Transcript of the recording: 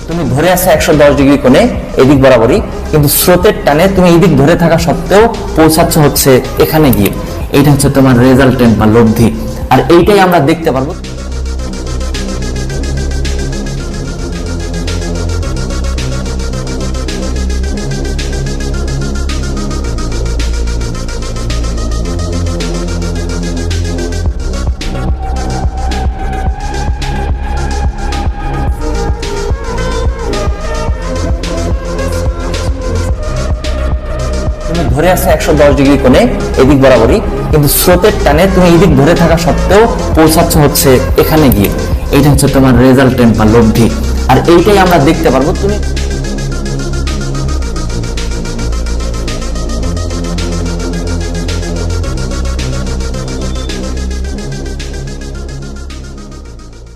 তুমি ধরে আছো 110 ডিগ্রি কোণে এদিক বরাবরই, কিন্তু স্রোতের টানে তুমি এদিক ধরে থাকা সত্ত্বেও পৌঁছাচ্ছ হচ্ছে এখানে গিয়ে। এইটা হচ্ছে তোমার রেজাল্টেন্ট বা লব্ধি। আর এইটাই আমরা দেখতে পারবো। ধরে আছে 110 ডিগ্রি কোণে এদিক বরাবরই, কিন্তু স্রোতের টানে তুমি এদিক ধরে থাকা সত্ত্বেও পৌঁছাচ্ছ হচ্ছে এখানে গিয়ে। এইটা হচ্ছে তোমার রেজাল্টেন্ট বা লব্ধি। আর এইটাই আমরা দেখতে পারবো। তুমি